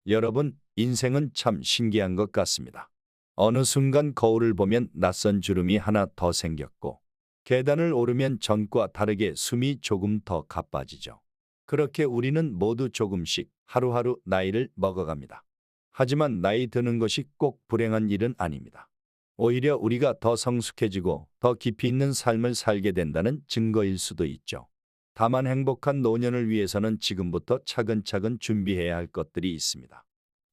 여러분, 인생은 참 신기한 것 같습니다. 어느 순간 거울을 보면 낯선 주름이 하나 더 생겼고, 계단을 오르면 전과 다르게 숨이 조금 더 가빠지죠. 그렇게 우리는 모두 조금씩 하루하루 나이를 먹어갑니다. 하지만 나이 드는 것이 꼭 불행한 일은 아닙니다. 오히려 우리가 더 성숙해지고 더 깊이 있는 삶을 살게 된다는 증거일 수도 있죠. 다만 행복한 노년을 위해서는 지금부터 차근차근 준비해야 할 것들이 있습니다.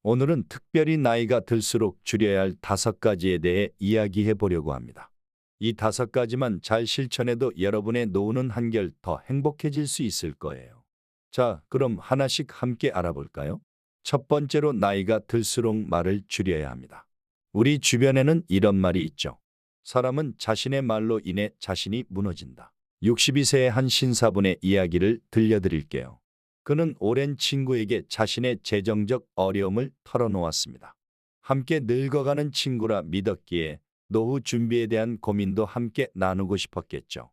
오늘은 특별히 나이가 들수록 줄여야 할 5가지에 대해 이야기해 보려고 합니다. 이 5가지만 잘 실천해도 여러분의 노후는 한결 더 행복해질 수 있을 거예요. 자, 그럼 하나씩 함께 알아볼까요? 첫 번째로 나이가 들수록 말을 줄여야 합니다. 우리 주변에는 이런 말이 있죠. 사람은 자신의 말로 인해 자신이 무너진다. 62세의 한 신사분의 이야기를 들려드릴게요. 그는 오랜 친구에게 자신의 재정적 어려움을 털어놓았습니다. 함께 늙어가는 친구라 믿었기에 노후 준비에 대한 고민도 함께 나누고 싶었겠죠.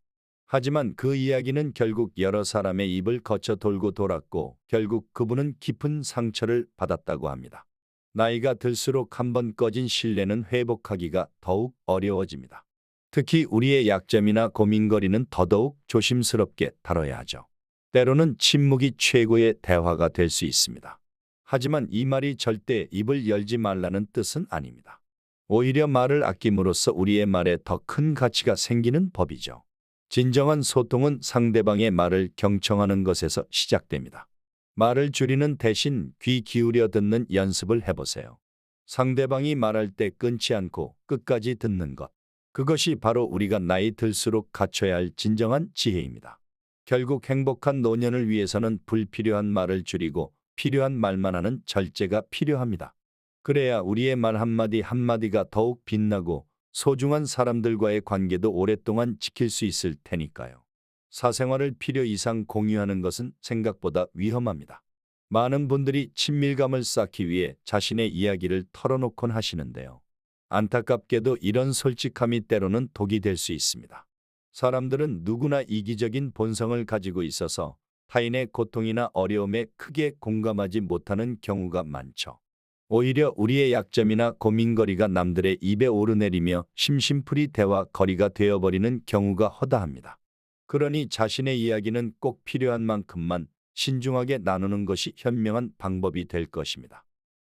하지만 그 이야기는 결국 여러 사람의 입을 거쳐 돌고 돌았고 결국 그분은 깊은 상처를 받았다고 합니다. 나이가 들수록 한번 꺼진 신뢰는 회복하기가 더욱 어려워집니다. 특히 우리의 약점이나 고민거리는 더더욱 조심스럽게 다뤄야 하죠. 때로는 침묵이 최고의 대화가 될 수 있습니다. 하지만 이 말이 절대 입을 열지 말라는 뜻은 아닙니다. 오히려 말을 아낌으로써 우리의 말에 더 큰 가치가 생기는 법이죠. 진정한 소통은 상대방의 말을 경청하는 것에서 시작됩니다. 말을 줄이는 대신 귀 기울여 듣는 연습을 해보세요. 상대방이 말할 때 끊지 않고 끝까지 듣는 것. 그것이 바로 우리가 나이 들수록 갖춰야 할 진정한 지혜입니다. 결국 행복한 노년을 위해서는 불필요한 말을 줄이고 필요한 말만 하는 절제가 필요합니다. 그래야 우리의 말 한마디 한마디가 더욱 빛나고 소중한 사람들과의 관계도 오랫동안 지킬 수 있을 테니까요. 사생활을 필요 이상 공유하는 것은 생각보다 위험합니다. 많은 분들이 친밀감을 쌓기 위해 자신의 이야기를 털어놓곤 하시는데요. 안타깝게도 이런 솔직함이 때로는 독이 될 수 있습니다. 사람들은 누구나 이기적인 본성을 가지고 있어서 타인의 고통이나 어려움에 크게 공감하지 못하는 경우가 많죠. 오히려 우리의 약점이나 고민거리가 남들의 입에 오르내리며 심심풀이 대화 거리가 되어버리는 경우가 허다합니다. 그러니 자신의 이야기는 꼭 필요한 만큼만 신중하게 나누는 것이 현명한 방법이 될 것입니다.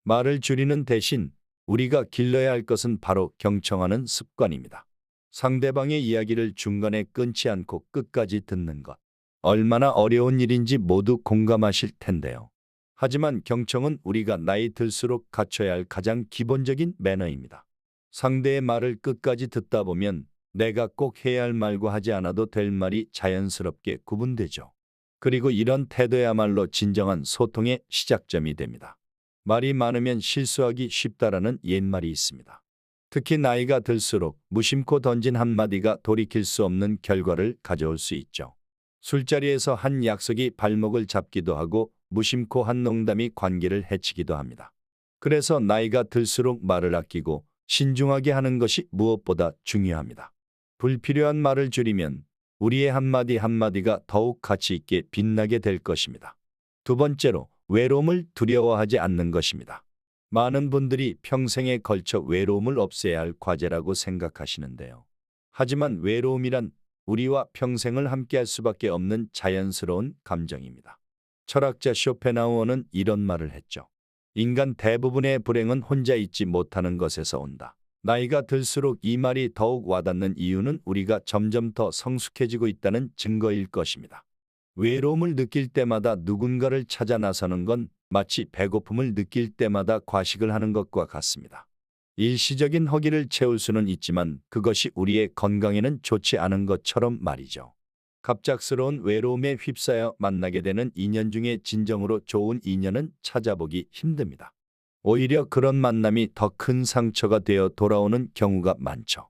말을 줄이는 대신 우리가 길러야 할 것은 바로 경청하는 습관입니다. 상대방의 이야기를 중간에 끊지 않고 끝까지 듣는 것. 얼마나 어려운 일인지 모두 공감하실 텐데요. 하지만 경청은 우리가 나이 들수록 갖춰야 할 가장 기본적인 매너입니다. 상대의 말을 끝까지 듣다 보면 내가 꼭 해야 할 말과 하지 않아도 될 말이 자연스럽게 구분되죠. 그리고 이런 태도야말로 진정한 소통의 시작점이 됩니다. 말이 많으면 실수하기 쉽다라는 옛말이 있습니다. 특히 나이가 들수록 무심코 던진 한마디가 돌이킬 수 없는 결과를 가져올 수 있죠. 술자리에서 한 약속이 발목을 잡기도 하고 무심코 한 농담이 관계를 해치기도 합니다. 그래서 나이가 들수록 말을 아끼고 신중하게 하는 것이 무엇보다 중요합니다. 불필요한 말을 줄이면 우리의 한마디 한마디가 더욱 가치 있게 빛나게 될 것입니다. 두 번째로 외로움을 두려워하지 않는 것입니다. 많은 분들이 평생에 걸쳐 외로움을 없애야 할 과제라고 생각하시는데요. 하지만 외로움이란 우리와 평생을 함께할 수밖에 없는 자연스러운 감정입니다. 철학자 쇼펜하우어는 이런 말을 했죠. 인간 대부분의 불행은 혼자 있지 못하는 것에서 온다. 나이가 들수록 이 말이 더욱 와닿는 이유는 우리가 점점 더 성숙해지고 있다는 증거일 것입니다. 외로움을 느낄 때마다 누군가를 찾아 나서는 건 마치 배고픔을 느낄 때마다 과식을 하는 것과 같습니다. 일시적인 허기를 채울 수는 있지만 그것이 우리의 건강에는 좋지 않은 것처럼 말이죠. 갑작스러운 외로움에 휩싸여 만나게 되는 인연 중에 진정으로 좋은 인연은 찾아보기 힘듭니다. 오히려 그런 만남이 더 큰 상처가 되어 돌아오는 경우가 많죠.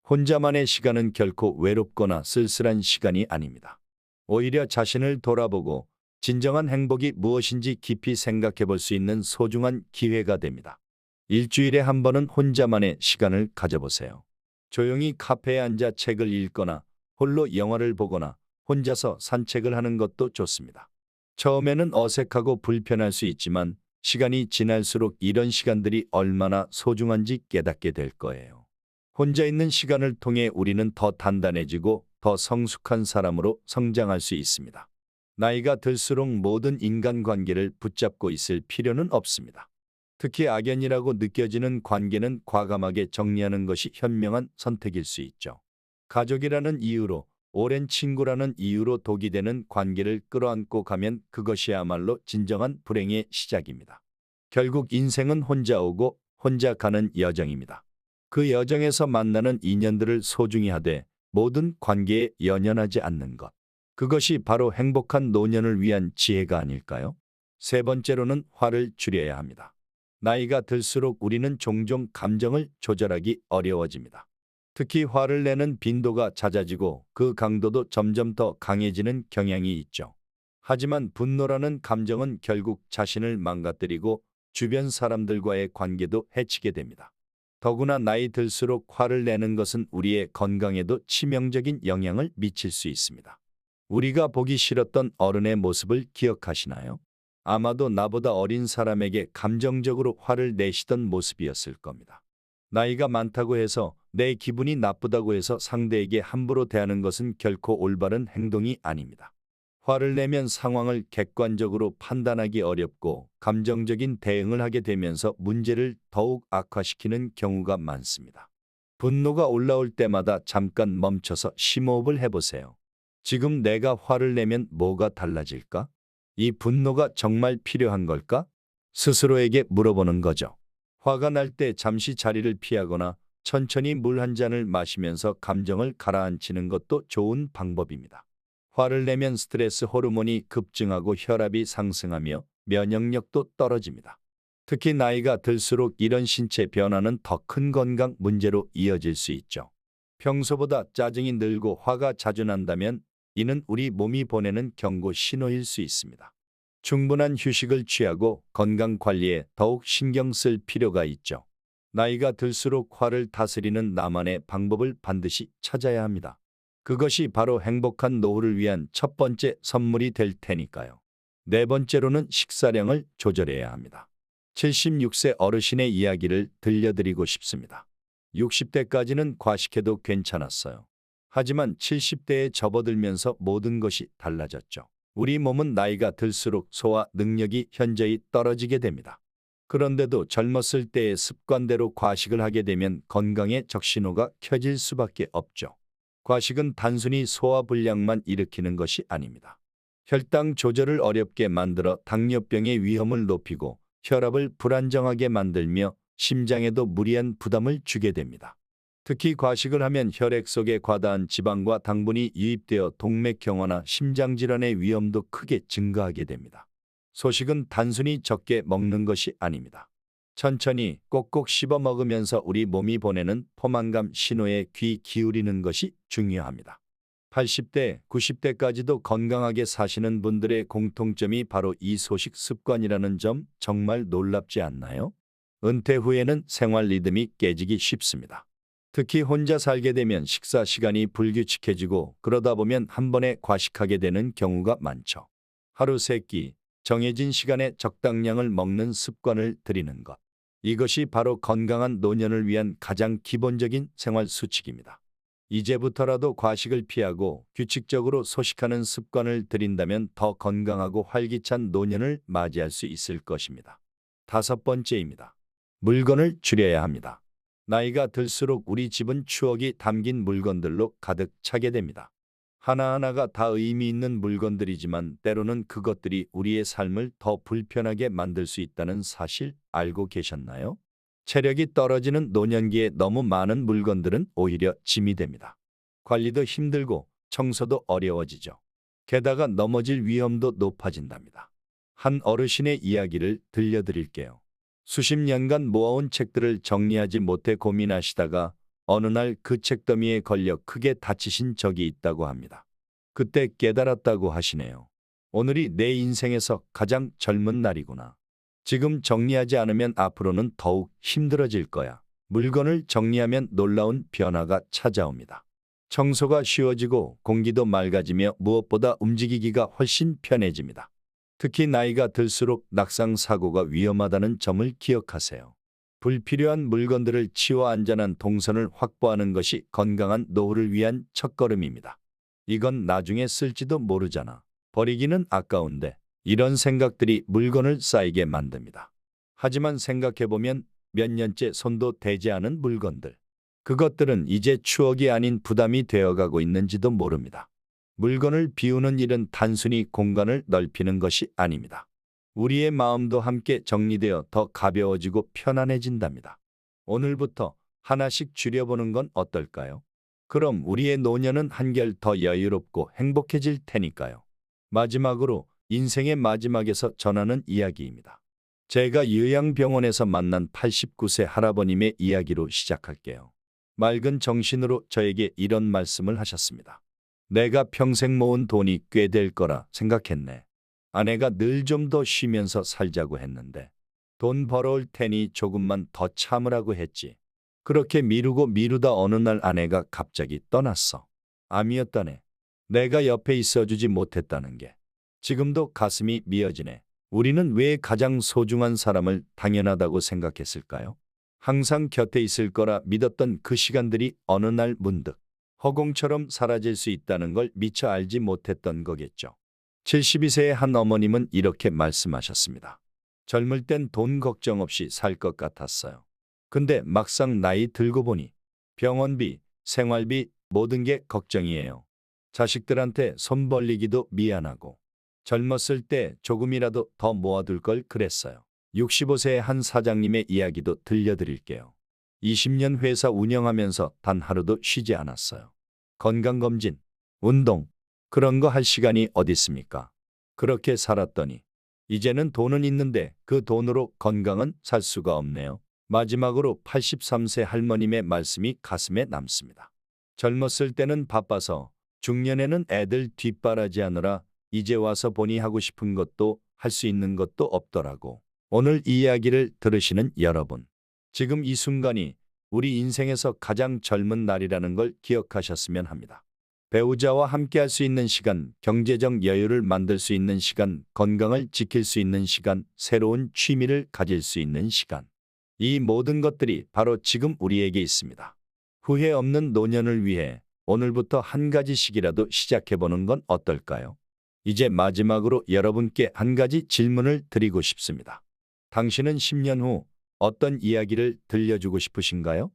혼자만의 시간은 결코 외롭거나 쓸쓸한 시간이 아닙니다. 오히려 자신을 돌아보고 진정한 행복이 무엇인지 깊이 생각해 볼 수 있는 소중한 기회가 됩니다. 일주일에 한 번은 혼자만의 시간을 가져보세요. 조용히 카페에 앉아 책을 읽거나 홀로 영화를 보거나 혼자서 산책을 하는 것도 좋습니다. 처음에는 어색하고 불편할 수 있지만 시간이 지날수록 이런 시간들이 얼마나 소중한지 깨닫게 될 거예요. 혼자 있는 시간을 통해 우리는 더 단단해지고 더 성숙한 사람으로 성장할 수 있습니다. 나이가 들수록 모든 인간관계를 붙잡고 있을 필요는 없습니다. 특히 악연이라고 느껴지는 관계는 과감하게 정리하는 것이 현명한 선택일 수 있죠. 가족이라는 이유로, 오랜 친구라는 이유로 독이 되는 관계를 끌어안고 가면 그것이야말로 진정한 불행의 시작입니다. 결국 인생은 혼자 오고 혼자 가는 여정입니다. 그 여정에서 만나는 인연들을 소중히 하되 모든 관계에 연연하지 않는 것. 그것이 바로 행복한 노년을 위한 지혜가 아닐까요? 세 번째로는 화를 줄여야 합니다. 나이가 들수록 우리는 종종 감정을 조절하기 어려워집니다. 특히 화를 내는 빈도가 잦아지고 그 강도도 점점 더 강해지는 경향이 있죠. 하지만 분노라는 감정은 결국 자신을 망가뜨리고 주변 사람들과의 관계도 해치게 됩니다. 더구나 나이 들수록 화를 내는 것은 우리의 건강에도 치명적인 영향을 미칠 수 있습니다. 우리가 보기 싫었던 어른의 모습을 기억하시나요? 아마도 나보다 어린 사람에게 감정적으로 화를 내시던 모습이었을 겁니다. 나이가 많다고 해서 내 기분이 나쁘다고 해서 상대에게 함부로 대하는 것은 결코 올바른 행동이 아닙니다. 화를 내면 상황을 객관적으로 판단하기 어렵고 감정적인 대응을 하게 되면서 문제를 더욱 악화시키는 경우가 많습니다. 분노가 올라올 때마다 잠깐 멈춰서 심호흡을 해보세요. 지금 내가 화를 내면 뭐가 달라질까? 이 분노가 정말 필요한 걸까? 스스로에게 물어보는 거죠. 화가 날 때 잠시 자리를 피하거나 천천히 물 한 잔을 마시면서 감정을 가라앉히는 것도 좋은 방법입니다. 화를 내면 스트레스 호르몬이 급증하고 혈압이 상승하며 면역력도 떨어집니다. 특히 나이가 들수록 이런 신체 변화는 더 큰 건강 문제로 이어질 수 있죠. 평소보다 짜증이 늘고 화가 자주 난다면 이는 우리 몸이 보내는 경고 신호일 수 있습니다. 충분한 휴식을 취하고 건강 관리에 더욱 신경 쓸 필요가 있죠. 나이가 들수록 화를 다스리는 나만의 방법을 반드시 찾아야 합니다. 그것이 바로 행복한 노후를 위한 첫 번째 선물이 될 테니까요. 네 번째로는 식사량을 조절해야 합니다. 76세 어르신의 이야기를 들려드리고 싶습니다. 60대까지는 과식해도 괜찮았어요. 하지만 70대에 접어들면서 모든 것이 달라졌죠. 우리 몸은 나이가 들수록 소화 능력이 현저히 떨어지게 됩니다. 그런데도 젊었을 때의 습관대로 과식을 하게 되면 건강에 적신호가 켜질 수밖에 없죠. 과식은 단순히 소화불량만 일으키는 것이 아닙니다. 혈당 조절을 어렵게 만들어 당뇨병의 위험을 높이고 혈압을 불안정하게 만들며 심장에도 무리한 부담을 주게 됩니다. 특히 과식을 하면 혈액 속에 과다한 지방과 당분이 유입되어 동맥경화나 심장질환의 위험도 크게 증가하게 됩니다. 소식은 단순히 적게 먹는 것이 아닙니다. 천천히 꼭꼭 씹어 먹으면서 우리 몸이 보내는 포만감 신호에 귀 기울이는 것이 중요합니다. 80대, 90대까지도 건강하게 사시는 분들의 공통점이 바로 이 소식 습관이라는 점 정말 놀랍지 않나요? 은퇴 후에는 생활 리듬이 깨지기 쉽습니다. 특히 혼자 살게 되면 식사 시간이 불규칙해지고 그러다 보면 한 번에 과식하게 되는 경우가 많죠. 하루 3끼, 정해진 시간에 적당량을 먹는 습관을 들이는 것. 이것이 바로 건강한 노년을 위한 가장 기본적인 생활 수칙입니다. 이제부터라도 과식을 피하고 규칙적으로 소식하는 습관을 들인다면 더 건강하고 활기찬 노년을 맞이할 수 있을 것입니다. 5번째입니다. 물건을 줄여야 합니다. 나이가 들수록 우리 집은 추억이 담긴 물건들로 가득 차게 됩니다. 하나하나가 다 의미 있는 물건들이지만 때로는 그것들이 우리의 삶을 더 불편하게 만들 수 있다는 사실 알고 계셨나요? 체력이 떨어지는 노년기에 너무 많은 물건들은 오히려 짐이 됩니다. 관리도 힘들고 청소도 어려워지죠. 게다가 넘어질 위험도 높아진답니다. 한 어르신의 이야기를 들려드릴게요. 수십 년간 모아온 책들을 정리하지 못해 고민하시다가 어느 날 그 책더미에 걸려 크게 다치신 적이 있다고 합니다. 그때 깨달았다고 하시네요. 오늘이 내 인생에서 가장 젊은 날이구나. 지금 정리하지 않으면 앞으로는 더욱 힘들어질 거야. 물건을 정리하면 놀라운 변화가 찾아옵니다. 청소가 쉬워지고 공기도 맑아지며 무엇보다 움직이기가 훨씬 편해집니다. 특히 나이가 들수록 낙상 사고가 위험하다는 점을 기억하세요. 불필요한 물건들을 치워 안전한 동선을 확보하는 것이 건강한 노후를 위한 첫걸음입니다. 이건 나중에 쓸지도 모르잖아. 버리기는 아까운데. 이런 생각들이 물건을 쌓이게 만듭니다. 하지만 생각해보면 몇 년째 손도 대지 않은 물건들. 그것들은 이제 추억이 아닌 부담이 되어가고 있는지도 모릅니다. 물건을 비우는 일은 단순히 공간을 넓히는 것이 아닙니다. 우리의 마음도 함께 정리되어 더 가벼워지고 편안해진답니다. 오늘부터 하나씩 줄여보는 건 어떨까요? 그럼 우리의 노년은 한결 더 여유롭고 행복해질 테니까요. 마지막으로 인생의 마지막에서 전하는 이야기입니다. 제가 요양병원에서 만난 89세 할아버님의 이야기로 시작할게요. 맑은 정신으로 저에게 이런 말씀을 하셨습니다. 내가 평생 모은 돈이 꽤 될 거라 생각했네. 아내가 늘 좀 더 쉬면서 살자고 했는데 돈 벌어올 테니 조금만 더 참으라고 했지. 그렇게 미루고 미루다 어느 날 아내가 갑자기 떠났어. 암이었다네. 내가 옆에 있어주지 못했다는 게 지금도 가슴이 미어지네. 우리는 왜 가장 소중한 사람을 당연하다고 생각했을까요? 항상 곁에 있을 거라 믿었던 그 시간들이 어느 날 문득 허공처럼 사라질 수 있다는 걸 미처 알지 못했던 거겠죠. 72세의 한 어머님은 이렇게 말씀하셨습니다. 젊을 땐 돈 걱정 없이 살 것 같았어요. 근데 막상 나이 들고 보니 병원비, 생활비 모든 게 걱정이에요. 자식들한테 손 벌리기도 미안하고 젊었을 때 조금이라도 더 모아둘 걸 그랬어요. 65세의 한 사장님의 이야기도 들려드릴게요. 20년 회사 운영하면서 단 하루도 쉬지 않았어요. 건강검진, 운동, 그런 거 할 시간이 어디 있습니까? 그렇게 살았더니 이제는 돈은 있는데 그 돈으로 건강은 살 수가 없네요. 마지막으로 83세 할머님의 말씀이 가슴에 남습니다. 젊었을 때는 바빠서 중년에는 애들 뒷바라지하느라 이제 와서 보니 하고 싶은 것도 할 수 있는 것도 없더라고. 오늘 이 이야기를 들으시는 여러분, 지금 이 순간이 우리 인생에서 가장 젊은 날이라는 걸 기억하셨으면 합니다. 배우자와 함께 할 수 있는 시간, 경제적 여유를 만들 수 있는 시간, 건강을 지킬 수 있는 시간, 새로운 취미를 가질 수 있는 시간. 이 모든 것들이 바로 지금 우리에게 있습니다. 후회 없는 노년을 위해 오늘부터 한 가지씩이라도 시작해보는 건 어떨까요? 이제 마지막으로 여러분께 한 가지 질문을 드리고 싶습니다. 당신은 10년 후 어떤 이야기를 들려주고 싶으신가요?